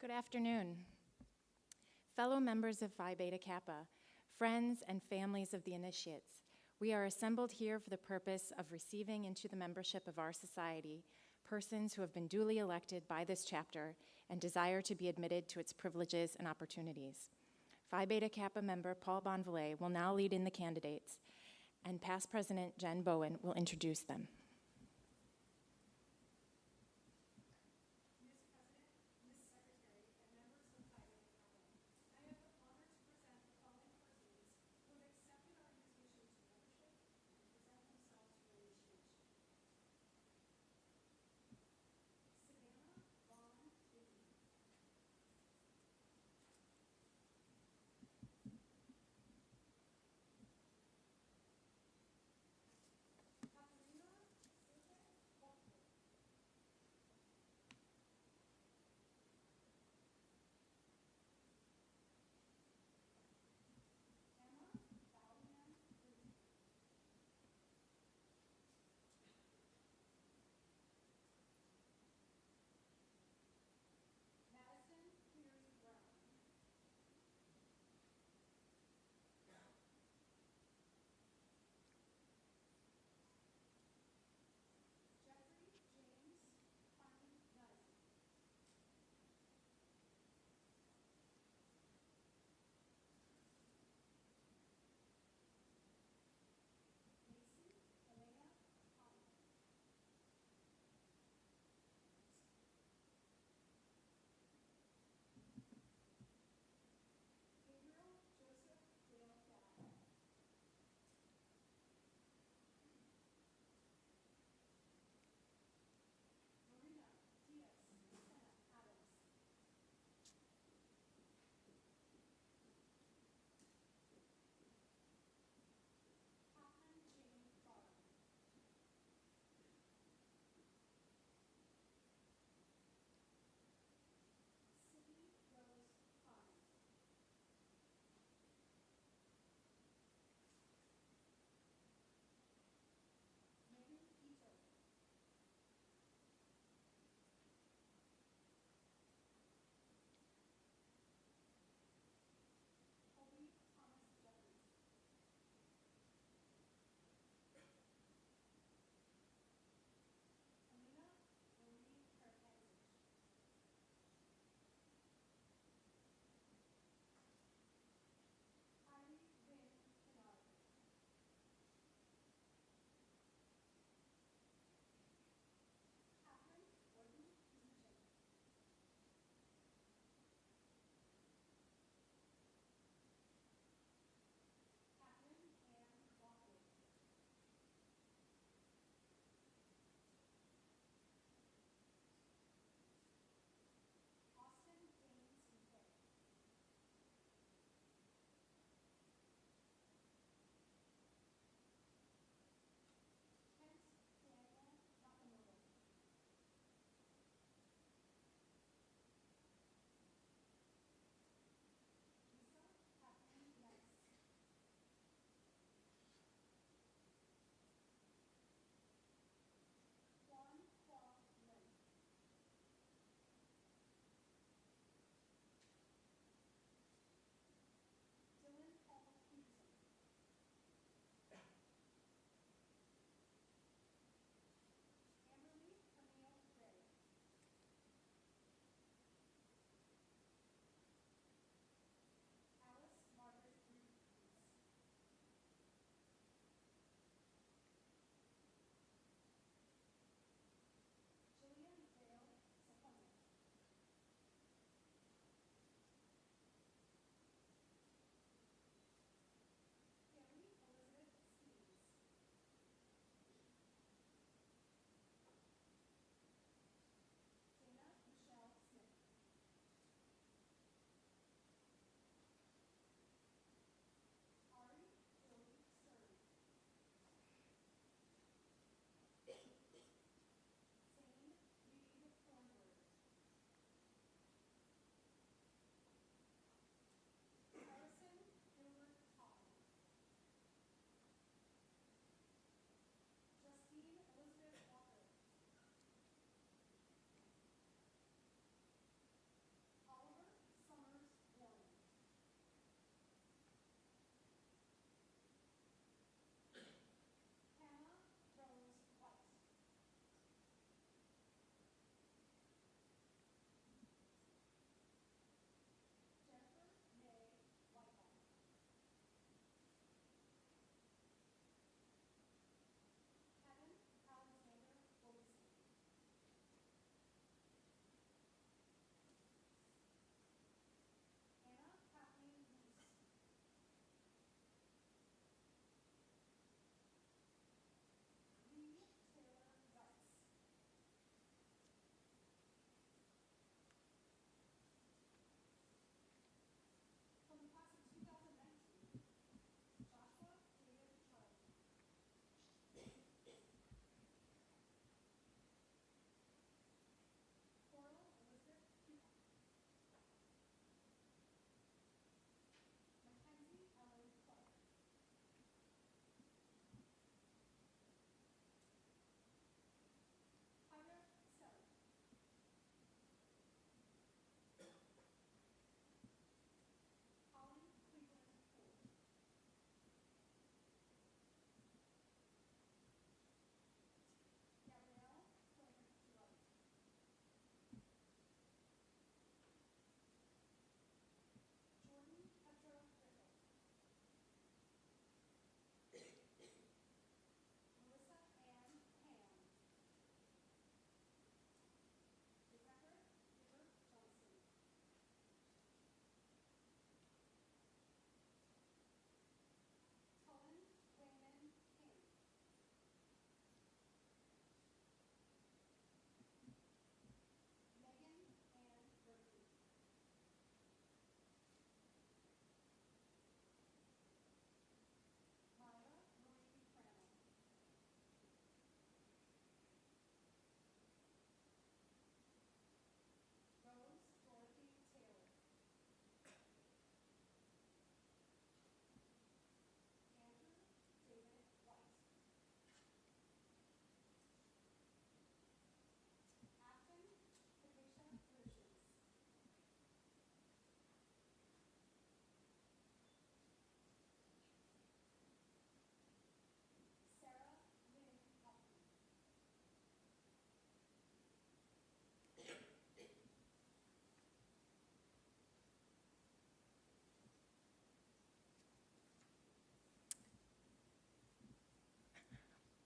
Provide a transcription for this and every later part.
Good afternoon. Fellow members of Phi Beta Kappa, friends and families of the initiates, we are assembled here for the purpose of receiving into the membership of our society persons who have been duly elected by this chapter and desire to be admitted to its privileges and opportunities. Phi Beta Kappa member Paul Bonvalet will now lead in the candidates, and past President Jen Bowen will introduce them.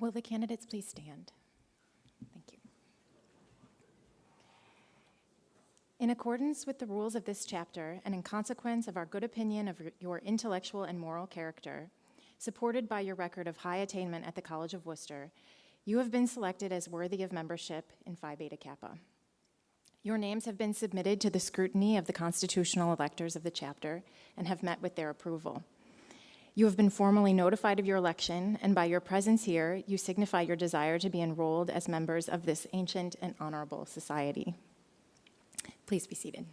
Will the candidates please stand? Thank you. In accordance with the rules of this chapter, and in consequence of our good opinion of your intellectual and moral character, supported by your record of high attainment at the College of Wooster, you have been selected as worthy of membership in Phi Beta Kappa. Your names have been submitted to the scrutiny of the constitutional electors of the chapter and have met with their approval. You have been formally notified of your election, and by your presence here, you signify your desire to be enrolled as members of this ancient and honorable society. Please be seated.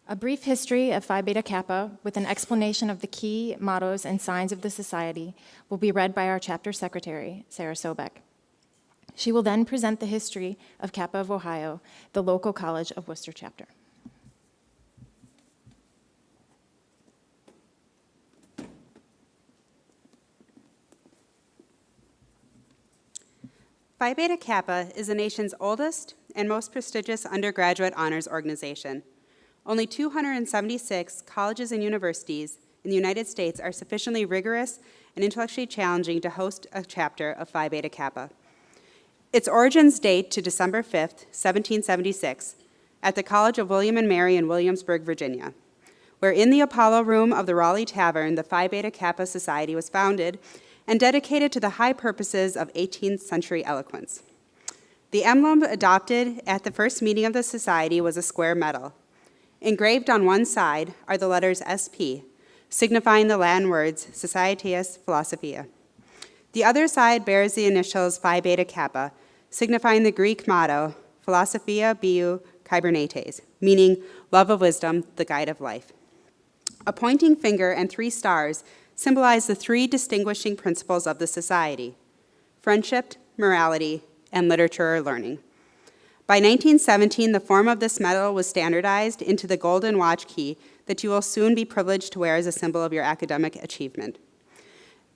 A brief history of Phi Beta Kappa with an explanation of the key mottos and signs of the society will be read by our chapter secretary, Sarah Sobek. She will then present the history of Kappa of Ohio, the local College of Wooster chapter. Phi Beta Kappa is the nation's oldest and most prestigious undergraduate honors organization. Only 276 colleges and universities in the United States are sufficiently rigorous and intellectually challenging to host a chapter of Phi Beta Kappa. Its origins date to December 5th, 1776, at the College of William and Mary in Williamsburg, Virginia, where in the Apollo Room of the Raleigh Tavern, the Phi Beta Kappa Society was founded and dedicated to the high purposes of 18th century eloquence. The emblem adopted at the first meeting of the society was a square medal. Engraved on one side are the letters SP, signifying the Latin words Societatis Philosophia. The other side bears the initials Phi Beta Kappa, signifying the Greek motto, Philosophia Biou Kybernetes, meaning love of wisdom, the guide of life. A pointing finger and 3 stars symbolize the 3 distinguishing principles of the society: friendship, morality, and literature or learning. By 1917, the form of this medal was standardized into the golden watch key that you will soon be privileged to wear as a symbol of your academic achievement.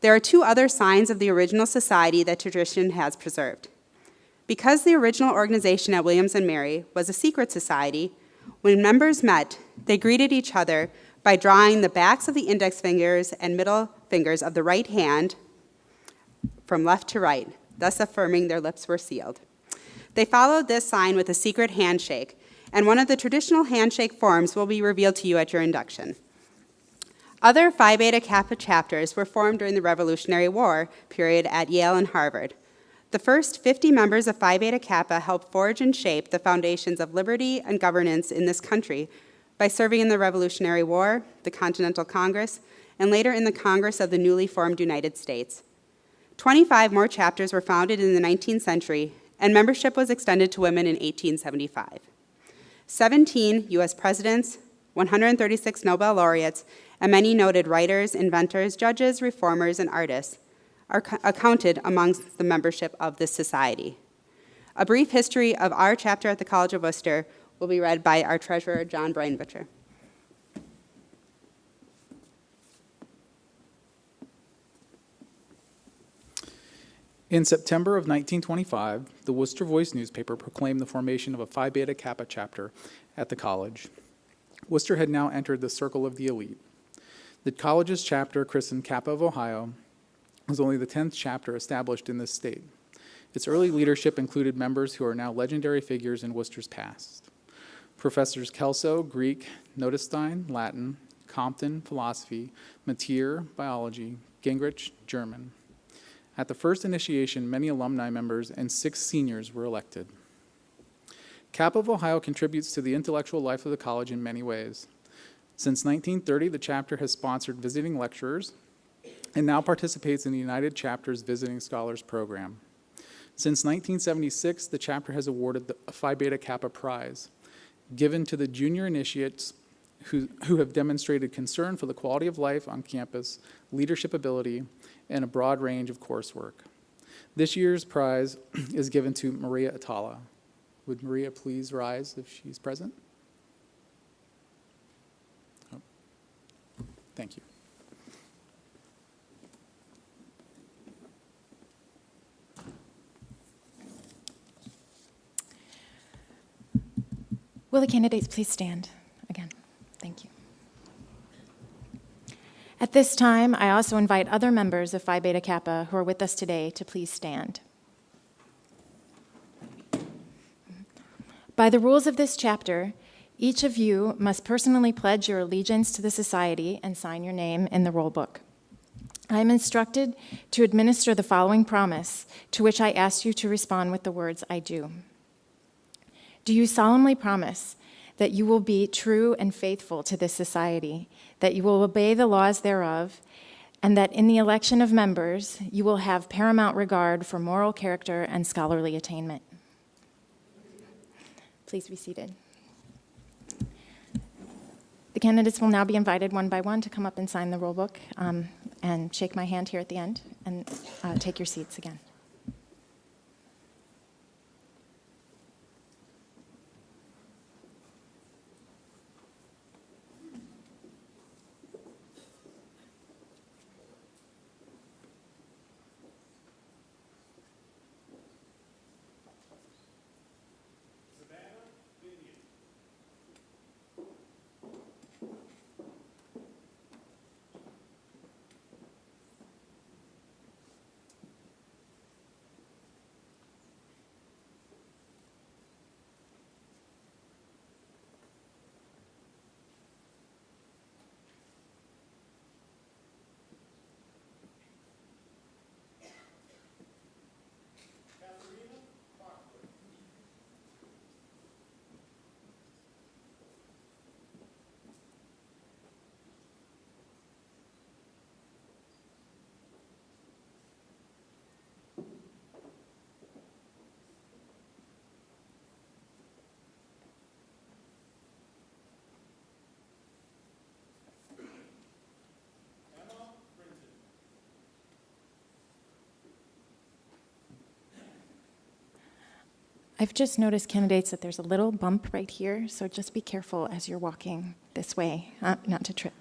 There are 2 other signs of the original society that tradition has preserved. Because the original organization at Williams and Mary was a secret society, when members met, they greeted each other by drawing the backs of the index fingers and middle fingers of the right hand from left to right, thus affirming their lips were sealed. They followed this sign with a secret handshake, and one of the traditional handshake forms will be revealed to you at your induction. Other Phi Beta Kappa chapters were formed during the Revolutionary War period at Yale and Harvard. The first 50 members of Phi Beta Kappa helped forge and shape the foundations of liberty and governance in this country by serving in the Revolutionary War, the Continental Congress, and later in the Congress of the newly formed United States. 25 more chapters were founded in the 19th century, and membership was extended to women in 1875. 17 U.S. presidents, 136 Nobel laureates, and many noted writers, inventors, judges, reformers, and artists are accounted amongst the membership of this society. A brief history of our chapter at the College of Wooster will be read by our treasurer, John Breinbutcher. In September of 1925, the Worcester Voice newspaper proclaimed the formation of a Phi Beta Kappa chapter at the college. Worcester had now entered the circle of the elite. The college's chapter, christened Kappa of Ohio, was only the 10th chapter established in this state. Its early leadership included members who are now legendary figures in Worcester's past. Professors Kelso, Greek, Notestein, Latin, Compton, philosophy, Mateer, biology, Gingrich, German. At the first initiation, many alumni members and 6 seniors were elected. Kappa of Ohio contributes to the intellectual life of the college in many ways. Since 1930, the chapter has sponsored visiting lecturers and now participates in the United Chapter's Visiting Scholars Program. Since 1976, the chapter has awarded the Phi Beta Kappa Prize, given to the junior initiates who have demonstrated concern for the quality of life on campus, leadership ability, and a broad range of coursework. This year's prize is given to Maria Atala. Would Maria please rise if she's present? Oh. Thank you. Will the candidates please stand again? Thank you. At this time, I also invite other members of Phi Beta Kappa who are with us today to please stand. By the rules of this chapter, each of you must personally pledge your allegiance to the society and sign your name in the roll book. I am instructed to administer the following promise, to which I ask you to respond with the words, "I do." Do you solemnly promise that you will be true and faithful to this society, that you will obey the laws thereof, and that in the election of members, you will have paramount regard for moral character and scholarly attainment? Please be seated. The candidates will now be invited one by one to come up and sign the roll book and shake my hand here at the end and take your seats again. I've just noticed, candidates, that there's a little bump right here, so just be careful as you're walking this way, not to trip.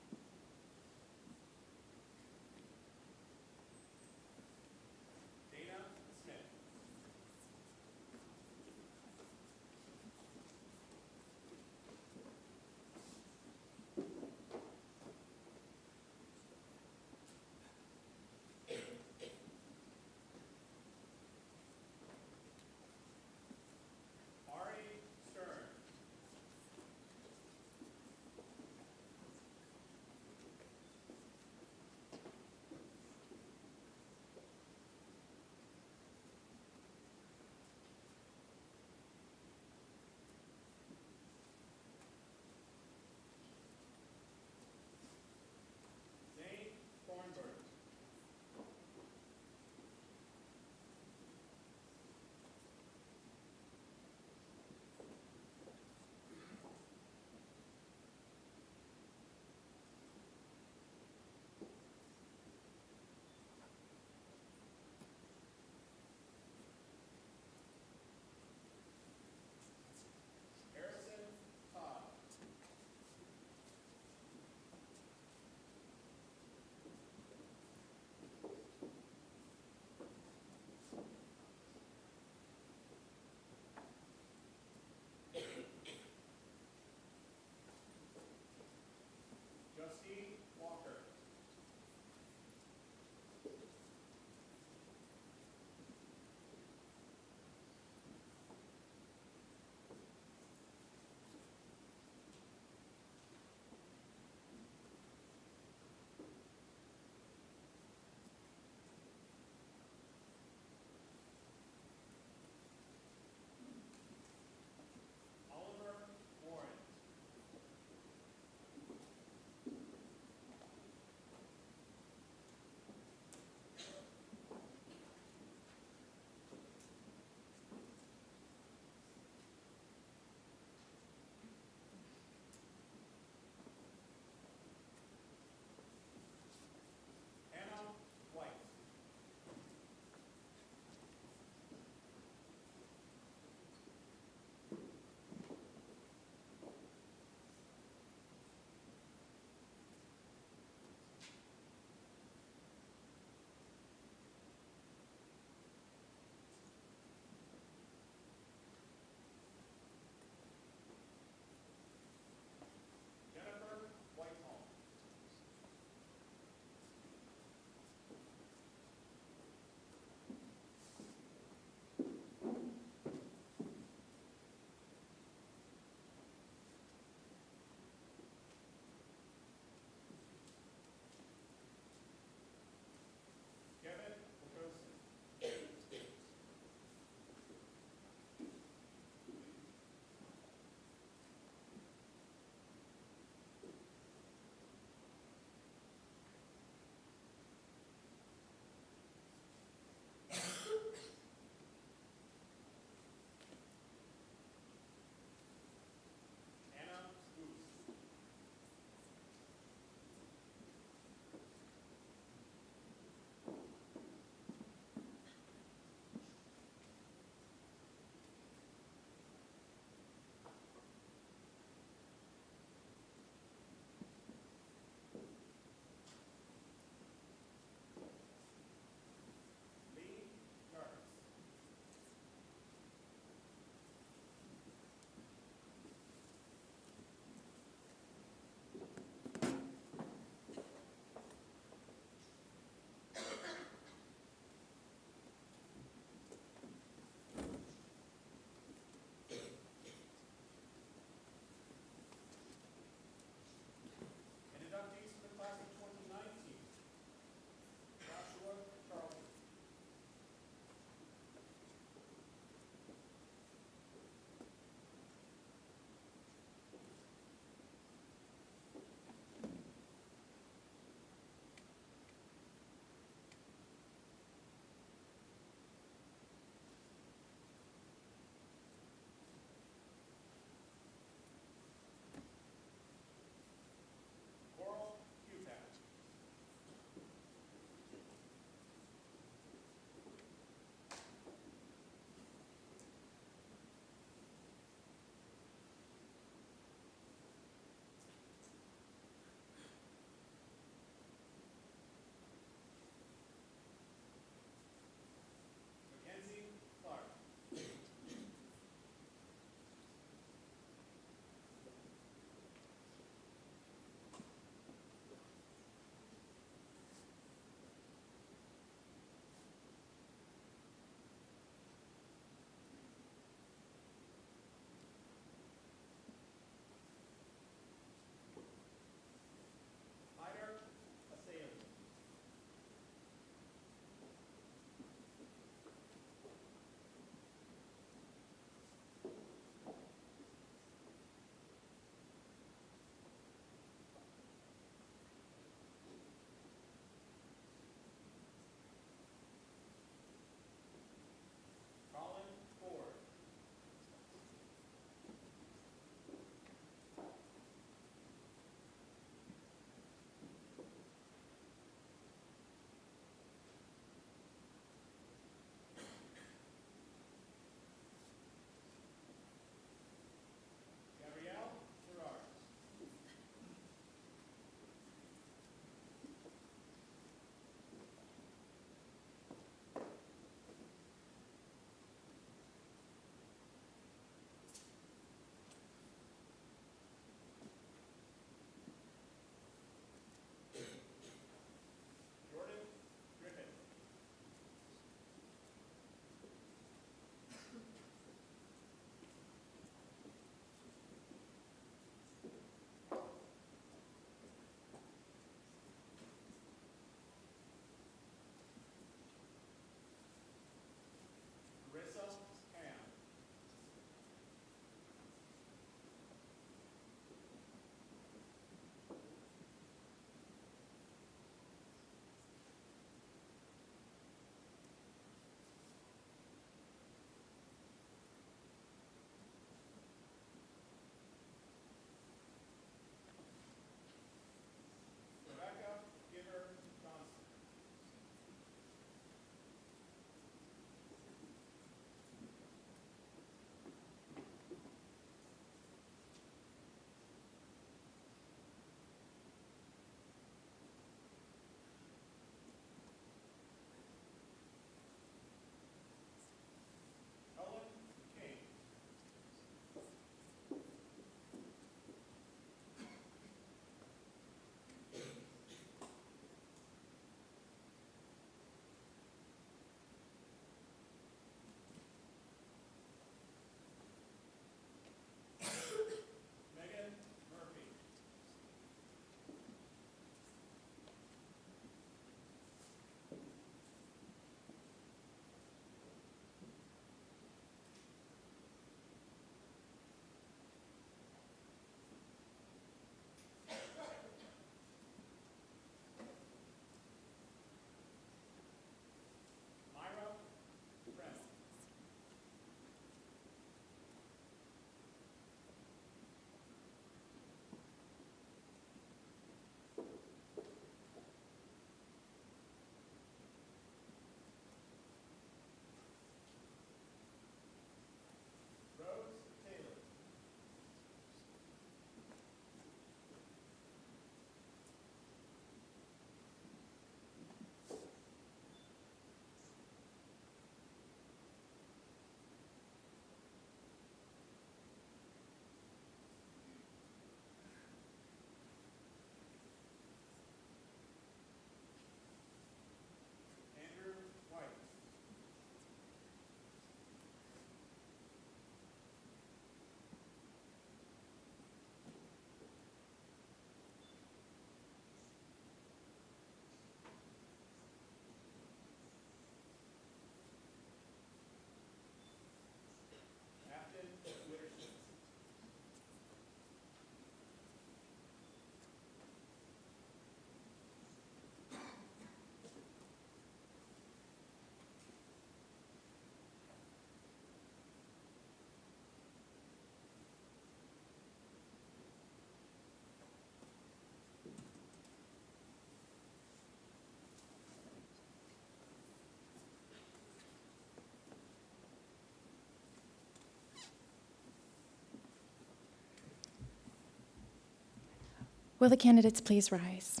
Will the candidates please rise?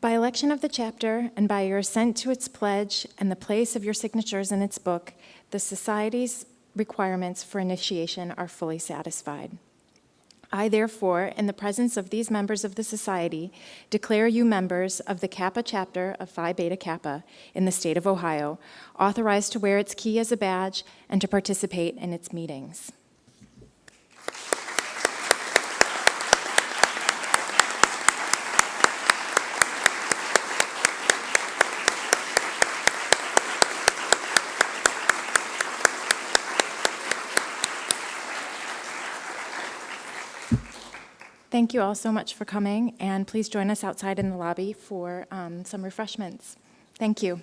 By election of the chapter and by your assent to its pledge and the place of your signatures in its book, the Society's requirements for initiation are fully satisfied. I, therefore, in the presence of these members of the Society, declare you members of the Kappa chapter of Phi Beta Kappa in the state of Ohio, authorized to wear its key as a badge and to participate in its meetings. Thank you all so much for coming, and please join us outside in the lobby for some refreshments. Thank you.